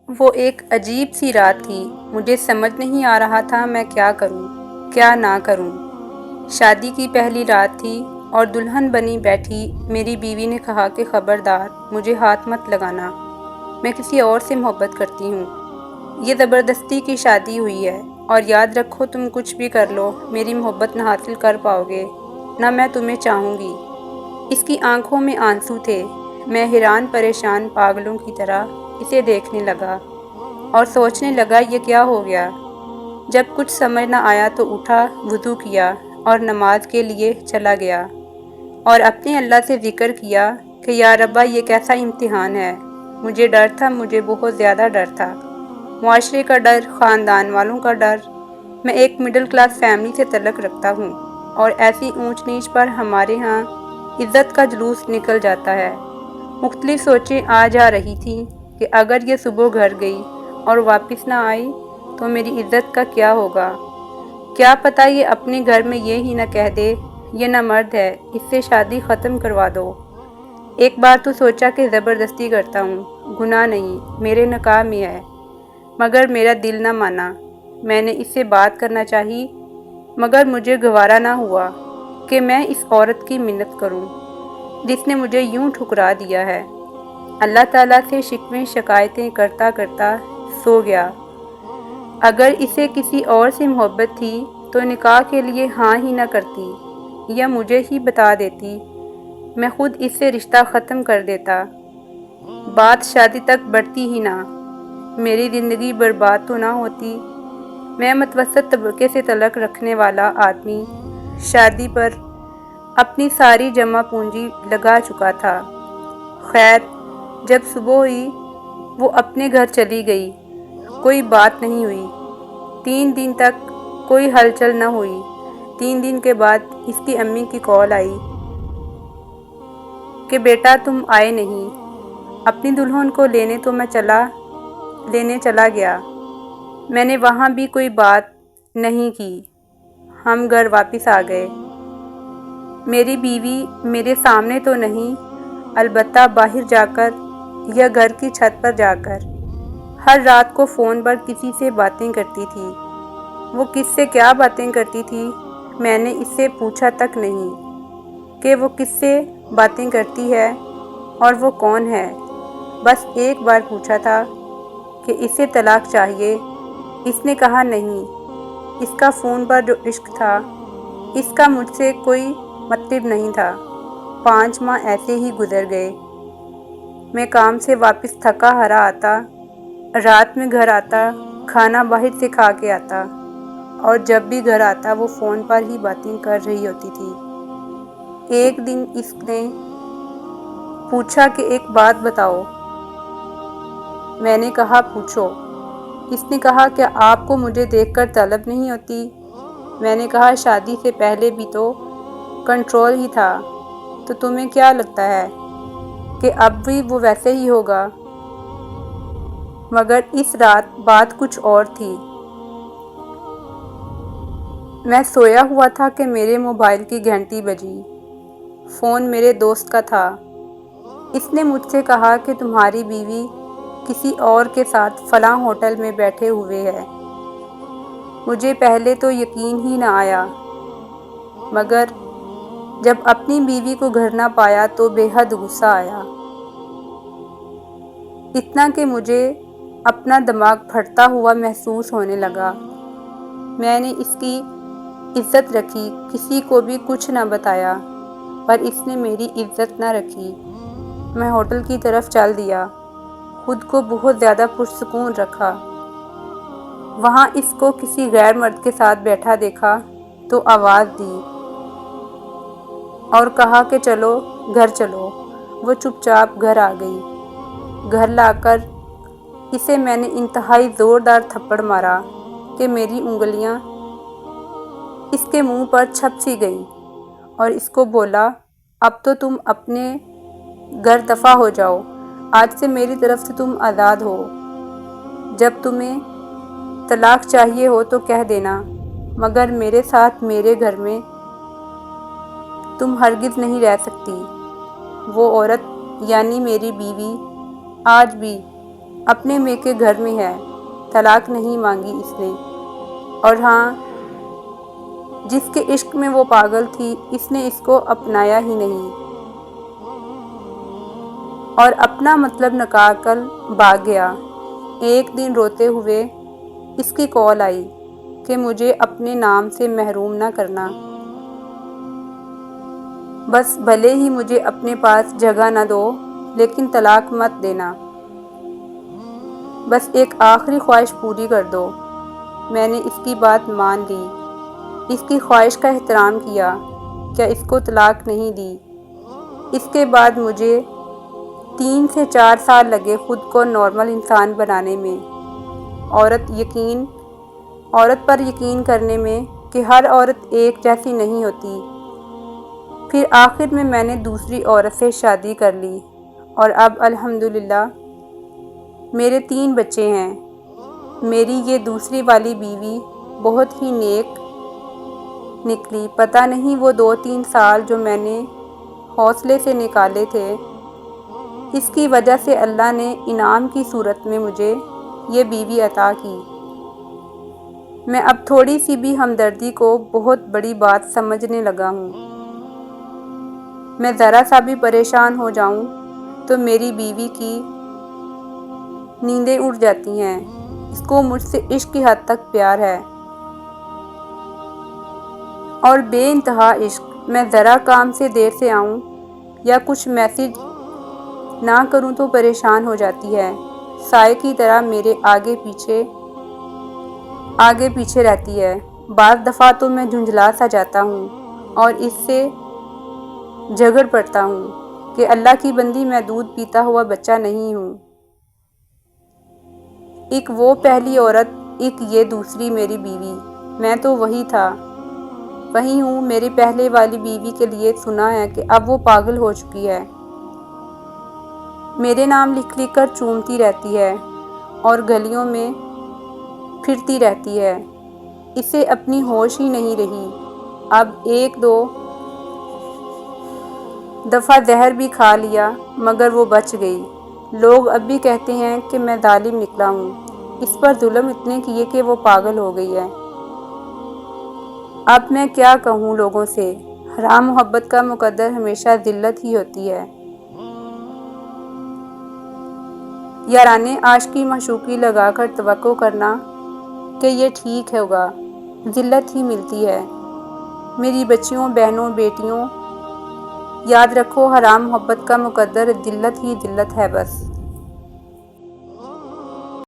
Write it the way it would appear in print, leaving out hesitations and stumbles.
وہ ایک عجیب سی رات تھی۔ مجھے سمجھ نہیں آ رہا تھا میں کیا کروں، کیا نہ کروں۔ شادی کی پہلی رات تھی اور دلہن بنی بیٹھی میری بیوی نے کہا کہ خبردار مجھے ہاتھ مت لگانا، میں کسی اور سے محبت کرتی ہوں۔ یہ زبردستی کی شادی ہوئی ہے اور یاد رکھو تم کچھ بھی کر لو میری محبت نہ حاصل کر پاؤ گے، نہ میں تمہیں چاہوں گی۔ اس کی آنکھوں میں آنسو تھے۔ میں حیران پریشان پاگلوں کی طرح اسے دیکھنے لگا اور سوچنے لگا یہ کیا ہو گیا۔ جب کچھ سمجھ نہ آیا تو اٹھا، وضو کیا اور نماز کے لیے چلا گیا اور اپنے اللہ سے ذکر کیا کہ یا ربا یہ کیسا امتحان ہے۔ مجھے ڈر تھا، مجھے بہت زیادہ ڈر تھا۔ معاشرے کا ڈر، خاندان والوں کا ڈر۔ میں ایک مڈل کلاس فیملی سے تعلق رکھتا ہوں اور ایسی اونچ نیچ پر ہمارے ہاں عزت کا جلوس نکل جاتا ہے۔ مختلف سوچیں آ جا رہی تھیں کہ اگر یہ صبح گھر گئی اور واپس نہ آئی تو میری عزت کا کیا ہوگا۔ کیا پتہ یہ اپنے گھر میں یہ ہی نہ کہہ دے یہ نہ مرد ہے، اس سے شادی ختم کروا دو۔ ایک بار تو سوچا کہ زبردستی کرتا ہوں، گناہ نہیں، میرے نکاح میں ہے، مگر میرا دل نہ مانا۔ میں نے اس سے بات کرنا چاہی مگر مجھے گوارا نہ ہوا کہ میں اس عورت کی منت کروں جس نے مجھے یوں ٹھکرا دیا ہے۔ اللہ تعالیٰ سے شکویں شکایتیں کرتا کرتا سو گیا۔ اگر اسے کسی اور سے محبت تھی تو نکاح کے لیے ہاں ہی نہ کرتی یا مجھے ہی بتا دیتی، میں خود اس سے رشتہ ختم کر دیتا۔ بات شادی تک بڑھتی ہی نہ، میری زندگی برباد تو نہ ہوتی۔ میں متوسط طبقے سے تعلق رکھنے والا آدمی شادی پر اپنی ساری جمع پونجی لگا چکا تھا۔ خیر، جب صبح ہوئی وہ اپنے گھر چلی گئی، کوئی بات نہیں ہوئی۔ 3 دن تک کوئی ہلچل نہ ہوئی۔ 3 دن کے بعد اس کی امی کی کال آئی کہ بیٹا تم آئے نہیں۔ اپنی دلہن کو لینے تو میں چلا گیا۔ میں نے وہاں بھی کوئی بات نہیں کی۔ ہم گھر واپس آ گئے۔ میری بیوی میرے سامنے تو نہیں، البتہ باہر جا کر یا گھر کی چھت پر جا کر ہر رات کو فون پر کسی سے باتیں کرتی تھی۔ وہ کس سے کیا باتیں کرتی تھی میں نے اس سے پوچھا تک نہیں کہ وہ کس سے باتیں کرتی ہے اور وہ کون ہے۔ بس ایک بار پوچھا تھا کہ اسے طلاق چاہیے، اس نے کہا نہیں۔ اس کا فون پر جو عشق تھا، اس کا مجھ سے کوئی مطلب نہیں تھا۔ 5 ماہ ایسے ہی گزر گئے۔ میں کام سے واپس تھکا ہارا آتا، رات میں گھر آتا، کھانا باہر سے کھا کے آتا اور جب بھی گھر آتا وہ فون پر ہی باتیں کر رہی ہوتی تھی۔ ایک دن اس نے پوچھا کہ ایک بات بتاؤ۔ میں نے کہا پوچھو۔ اس نے کہا کیا آپ کو مجھے دیکھ کر طلب نہیں ہوتی؟ میں نے کہا شادی سے پہلے بھی تو کنٹرول ہی تھا، تو تمہیں کیا لگتا ہے کہ اب بھی وہ ویسے ہی ہوگا؟ مگر اس رات بات کچھ اور تھی۔ میں سویا ہوا تھا کہ میرے موبائل کی گھنٹی بجی۔ فون میرے دوست کا تھا۔ اس نے مجھ سے کہا کہ تمہاری بیوی کسی اور کے ساتھ فلاں ہوٹل میں بیٹھے ہوئے ہے۔ مجھے پہلے تو یقین ہی نہ آیا، مگر جب اپنی بیوی کو گھر نہ پایا تو بے حد غصہ آیا، اتنا کہ مجھے اپنا دماغ پھٹتا ہوا محسوس ہونے لگا۔ میں نے اس کی عزت رکھی، کسی کو بھی کچھ نہ بتایا، پر اس نے میری عزت نہ رکھی۔ میں ہوٹل کی طرف چل دیا، خود کو بہت زیادہ پرسکون رکھا۔ وہاں اس کو کسی غیر مرد کے ساتھ بیٹھا دیکھا تو آواز دی اور کہا کہ چلو گھر چلو۔ وہ چپ چاپ گھر آ گئی۔ گھر لا کر اسے میں نے انتہائی زوردار تھپڑ مارا کہ میری انگلیاں اس کے منہ پر چھپ سی گئیں اور اس کو بولا اب تو تم اپنے گھر دفع ہو جاؤ، آج سے میری طرف سے تم آزاد ہو۔ جب تمہیں طلاق چاہیے ہو تو کہہ دینا، مگر میرے ساتھ میرے گھر میں تم ہرگز نہیں رہ سکتی۔ وہ عورت یعنی میری بیوی آج بھی اپنے میکے گھر میں ہے، طلاق نہیں مانگی اس نے۔ اور ہاں، جس کے عشق میں وہ پاگل تھی، اس نے اس کو اپنایا ہی نہیں اور اپنا مطلب نکال کر بھاگ گیا۔ ایک دن روتے ہوئے اس کی کال آئی کہ مجھے اپنے نام سے محروم نہ کرنا، بس بھلے ہی مجھے اپنے پاس جگہ نہ دو لیکن طلاق مت دینا، بس ایک آخری خواہش پوری کر دو۔ میں نے اس کی بات مان لی، اس کی خواہش کا احترام کیا، کیا اس کو طلاق نہیں دی۔ اس کے بعد مجھے 3 سے 4 سال لگے خود کو نارمل انسان بنانے میں، عورت پر یقین کرنے میں کہ ہر عورت ایک جیسی نہیں ہوتی۔ پھر آخر میں نے دوسری عورت سے شادی کر لی اور اب الحمدللہ میرے 3 بچے ہیں۔ میری یہ دوسری والی بیوی بہت ہی نیک نکلی۔ پتہ نہیں وہ 2-3 سال جو میں نے حوصلے سے نکالے تھے، اس کی وجہ سے اللہ نے انعام کی صورت میں مجھے یہ بیوی عطا کی۔ میں اب تھوڑی سی بھی ہمدردی کو بہت بڑی بات سمجھنے لگا ہوں۔ میں ذرا سا بھی پریشان ہو جاؤں تو میری بیوی کی نیندیں اڑ جاتی ہیں۔ اس کو مجھ سے عشق کی حد تک پیار ہے اور بے انتہا عشق۔ میں ذرا کام سے دیر سے آؤں یا کچھ میسج نہ کروں تو پریشان ہو جاتی ہے، سائے کی طرح میرے آگے پیچھے رہتی ہے۔ بعض دفعہ تو میں جھنجھلا سا جاتا ہوں اور اس سے جھگڑ پڑتا ہوں کہ اللہ کی بندی، میں دودھ پیتا ہوا بچہ نہیں ہوں۔ ایک وہ پہلی عورت، ایک یہ دوسری میری بیوی، میں تو وہی تھا، وہی ہوں۔ میری پہلے والی بیوی کے لیے سنا ہے کہ اب وہ پاگل ہو چکی ہے، میرے نام لکھ کر چومتی رہتی ہے اور گلیوں میں پھرتی رہتی ہے۔ اسے اپنی ہوش ہی نہیں رہی۔ اب 1-2 دفعہ زہر بھی کھا لیا مگر وہ بچ گئی۔ لوگ اب بھی کہتے ہیں کہ میں ظالم نکلا ہوں، اس پر ظلم اتنے کیے کہ وہ پاگل ہو گئی ہے۔ اب میں کیا کہوں لوگوں سے؟ حرام محبت کا مقدر ہمیشہ ذلت ہی ہوتی ہے۔ یارانے عاشقی معشوقی لگا کر توقع کرنا کہ یہ ٹھیک ہوگا، ذلت ہی ملتی ہے۔ میری بچیوں، بہنوں، بیٹیوں، یاد رکھو حرام محبت کا مقدر ذلت ہی ذلت ہے بس۔